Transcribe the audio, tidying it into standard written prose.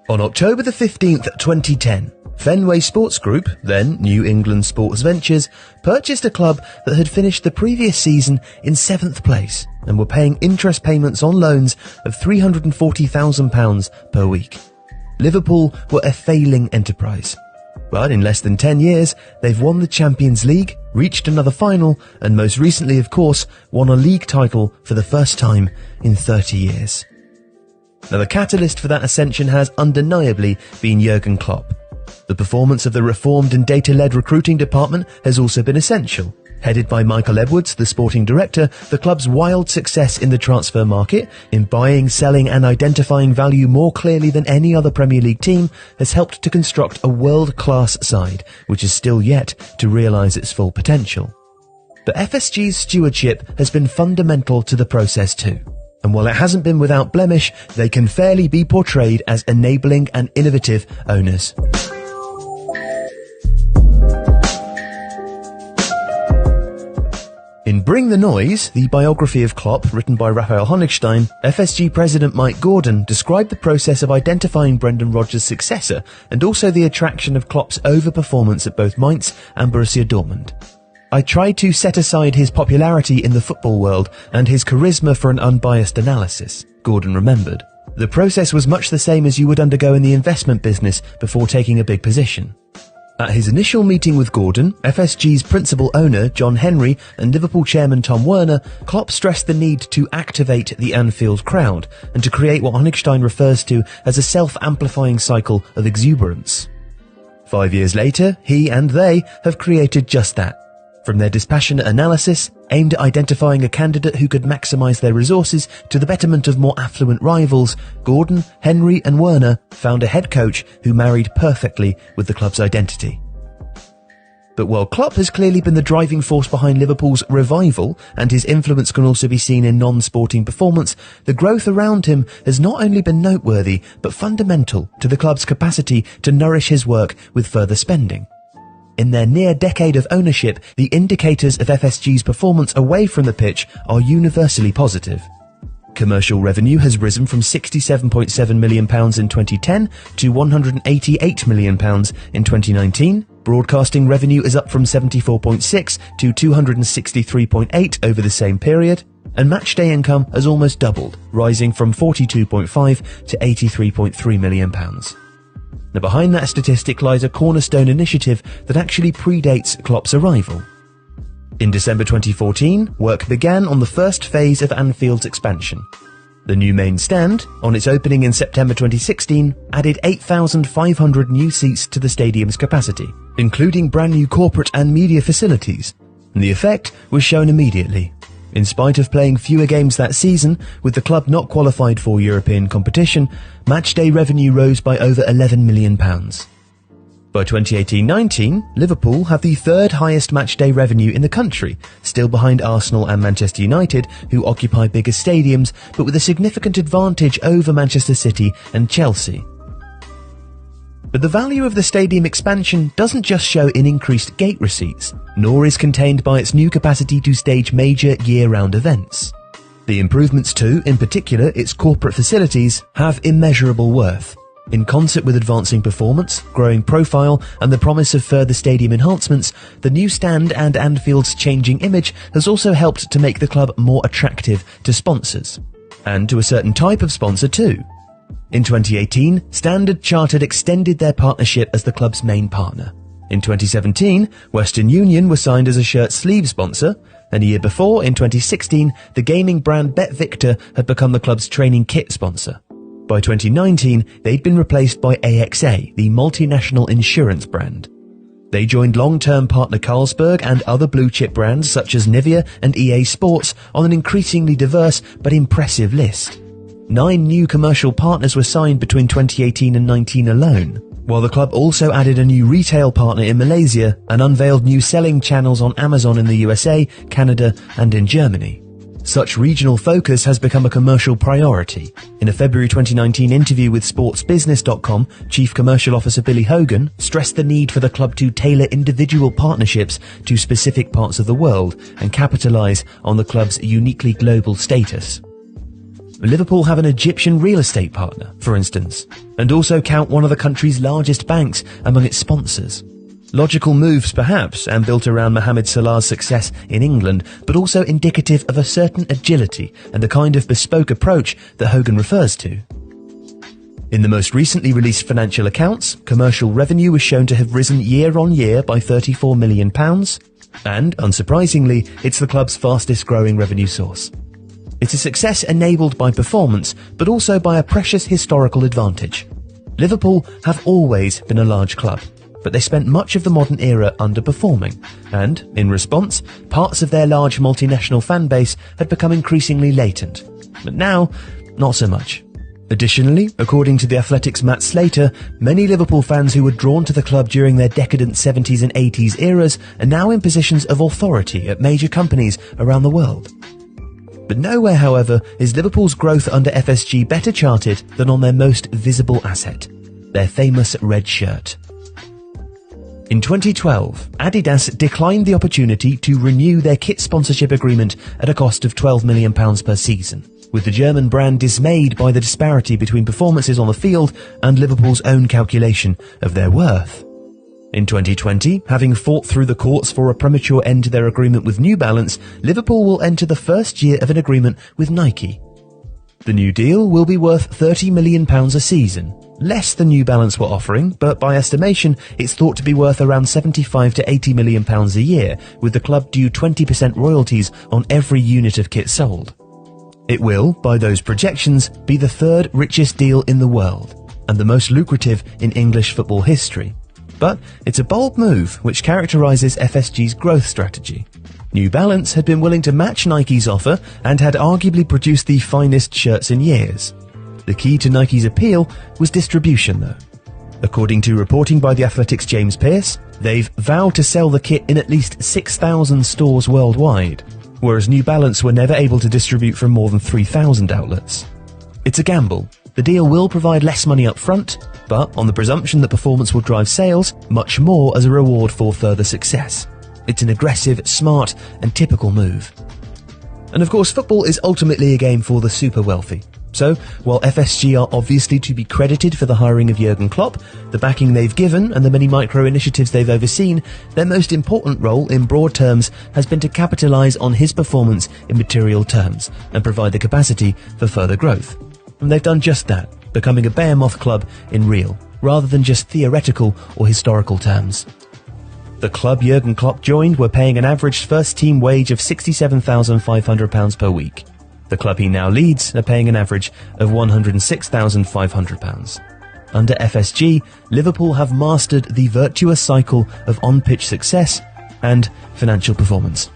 On October the 15th, 2010, Fenway Sports Group, then New England Sports Ventures, purchased a club that had finished the previous season in 7th place and were paying interest payments on loans of £340,000 per week. Liverpool were a failing enterprise. But in less than 10 years, they've won the Champions League, reached another final, and most recently, of course, won a league title for the first time in 30 years. Now, the catalyst for that ascension has undeniably been Jurgen Klopp. The performance of the reformed and data-led recruiting department has also been essential. Headed by Michael Edwards, the sporting director, the club's wild success in the transfer market, in buying, selling and identifying value more clearly than any other Premier League team, has helped to construct a world-class side, which is still yet to realise its full potential. But FSG's stewardship has been fundamental to the process too. And while it hasn't been without blemish, they can fairly be portrayed as enabling and innovative owners. In Bring the Noise, the biography of Klopp, written by Raphael Honigstein, FSG president Mike Gordon described the process of identifying Brendan Rodgers' successor and also the attraction of Klopp's overperformance at both Mainz and Borussia Dortmund. I tried to set aside his popularity in the football world and his charisma for an unbiased analysis, Gordon remembered. The process was much the same as you would undergo in the investment business before taking a big position. At his initial meeting with Gordon, FSG's principal owner, John Henry, and Liverpool chairman Tom Werner, Klopp stressed the need to activate the Anfield crowd and to create what Honigstein refers to as a self-amplifying cycle of exuberance. 5 years later, he and they have created just that. From their dispassionate analysis, aimed at identifying a candidate who could maximise their resources to the betterment of more affluent rivals, Gordon, Henry and Werner found a head coach who married perfectly with the club's identity. But while Klopp has clearly been the driving force behind Liverpool's revival, and his influence can also be seen in non-sporting performance, the growth around him has not only been noteworthy, but fundamental to the club's capacity to nourish his work with further spending. In their near decade of ownership, the indicators of FSG's performance away from the pitch are universally positive. Commercial revenue has risen from £67.7 million in 2010 to £188 million in 2019. Broadcasting revenue is up from 74.6 to 263.8 over the same period. And matchday income has almost doubled, rising from 42.5 to £83.3 million. Now, behind that statistic lies a cornerstone initiative that actually predates Klopp's arrival. In December 2014, work began on the first phase of Anfield's expansion. The new main stand, on its opening in September 2016, added 8,500 new seats to the stadium's capacity, including brand new corporate and media facilities, and the effect was shown immediately. In spite of playing fewer games that season, with the club not qualified for European competition, matchday revenue rose by over £11 million. By 2018-19, Liverpool have the third highest matchday revenue in the country, still behind Arsenal and Manchester United, who occupy bigger stadiums, but with a significant advantage over Manchester City and Chelsea. But the value of the stadium expansion doesn't just show in increased gate receipts, nor is contained by its new capacity to stage major year-round events. The improvements to, in particular, its corporate facilities, have immeasurable worth. In concert with advancing performance, growing profile, and the promise of further stadium enhancements, the new stand and Anfield's changing image has also helped to make the club more attractive to sponsors. And to a certain type of sponsor too. In 2018, Standard Chartered extended their partnership as the club's main partner. In 2017, Western Union was signed as a shirt sleeve sponsor, and a year before, in 2016, the gaming brand BetVictor had become the club's training kit sponsor. By 2019, they'd been replaced by AXA, the multinational insurance brand. They joined long-term partner Carlsberg and other blue-chip brands such as Nivea and EA Sports on an increasingly diverse but impressive list. 9 new commercial partners were signed between 2018 and 19 alone, while the club also added a new retail partner in Malaysia and unveiled new selling channels on Amazon in the USA, Canada and in Germany. Such regional focus has become a commercial priority. In a February 2019 interview with SportsBusiness.com, Chief Commercial Officer Billy Hogan stressed the need for the club to tailor individual partnerships to specific parts of the world and capitalise on the club's uniquely global status. Liverpool have an Egyptian real estate partner, for instance, and also count one of the country's largest banks among its sponsors. Logical moves perhaps, and built around Mohamed Salah's success in England, but also indicative of a certain agility and the kind of bespoke approach that Hogan refers to. In the most recently released financial accounts, commercial revenue was shown to have risen year on year by £34 million, and, unsurprisingly, it's the club's fastest growing revenue source. It's a success enabled by performance, but also by a precious historical advantage. Liverpool have always been a large club, but they spent much of the modern era underperforming, and, in response, parts of their large multinational fan base had become increasingly latent. But now, not so much. Additionally, according to The Athletic's Matt Slater, many Liverpool fans who were drawn to the club during their decadent 70s and 80s eras are now in positions of authority at major companies around the world. But nowhere, however, is Liverpool's growth under FSG better charted than on their most visible asset, their famous red shirt. In 2012, Adidas declined the opportunity to renew their kit sponsorship agreement at a cost of £12 million per season, with the German brand dismayed by the disparity between performances on the field and Liverpool's own calculation of their worth. In 2020, having fought through the courts for a premature end to their agreement with New Balance, Liverpool will enter the first year of an agreement with Nike. The new deal will be worth £30 million a season, less than New Balance were offering, but by estimation it's thought to be worth around £75 to £80 million a year, with the club due 20% royalties on every unit of kit sold. It will, by those projections, be the third richest deal in the world, and the most lucrative in English football history. But it's a bold move which characterises FSG's growth strategy. New Balance had been willing to match Nike's offer and had arguably produced the finest shirts in years. The key to Nike's appeal was distribution, though. According to reporting by The Athletic's James Pearce, they've vowed to sell the kit in at least 6,000 stores worldwide, whereas New Balance were never able to distribute from more than 3,000 outlets. It's a gamble. The deal will provide less money up front, but on the presumption that performance will drive sales, much more as a reward for further success. It's an aggressive, smart, and typical move. And of course, football is ultimately a game for the super wealthy. So, while FSG are obviously to be credited for the hiring of Jurgen Klopp, the backing they've given, and the many micro-initiatives they've overseen, their most important role, in broad terms, has been to capitalise on his performance in material terms, and provide the capacity for further growth. And they've done just that, becoming a behemoth club in real, rather than just theoretical or historical terms. The club Jurgen Klopp joined were paying an average first-team wage of £67,500 per week. The club he now leads are paying an average of £106,500. Under FSG, Liverpool have mastered the virtuous cycle of on-pitch success and financial performance.